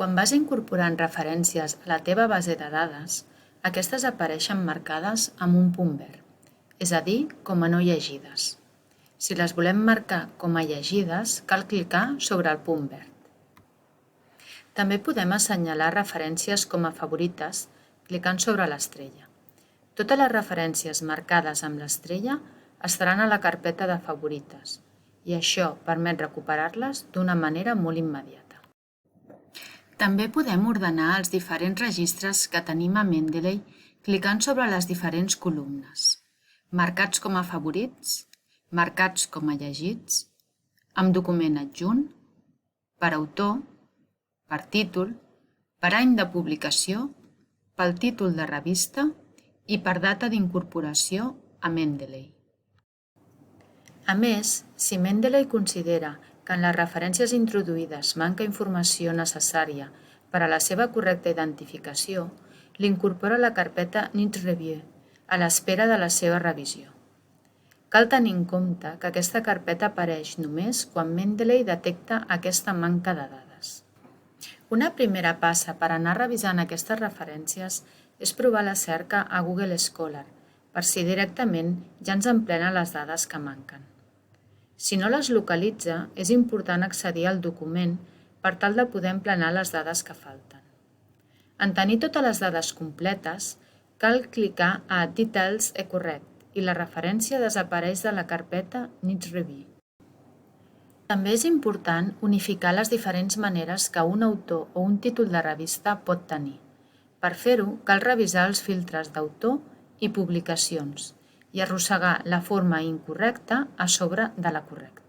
Quan vas incorporant referències a la teva base de dades, aquestes apareixen marcades amb un punt verd, és a dir, com a no llegides. Si les volem marcar com a llegides, cal clicar sobre el punt verd. També podem assenyalar referències com a favorites clicant sobre l'estrella. Totes les referències marcades amb l'estrella estaran a la carpeta de favorites i això permet recuperar-les d'una manera molt immediata. També podem ordenar els diferents registres que tenim a Mendeley clicant sobre les diferents columnes, marcats com a favorits, marcats com a llegits, amb document adjunt, per autor, per títol, per any de publicació, pel títol de revista i per data d'incorporació a Mendeley. A més, si Mendeley considera que en les referències introduïdes manca informació necessària per a la seva correcta identificació, l'incorpora a la carpeta Needs Review, a l'espera de la seva revisió. Cal tenir en compte que aquesta carpeta apareix només quan Mendeley detecta aquesta manca de dades. Una primera passa per anar revisant aquestes referències és provar la cerca a Google Scholar, per si directament ja ens emplena les dades que manquen. Si no les localitza, és important accedir al document per tal de poder emplenar les dades que falten. En tenir totes les dades completes, cal clicar a Details Correct i la referència desapareix de la carpeta Needs Review. També és important unificar les diferents maneres que un autor o un títol de revista pot tenir. Per fer-ho, cal revisar els filtres d'autor i publicacions i arrossegar la forma incorrecta a sobre de la correcta.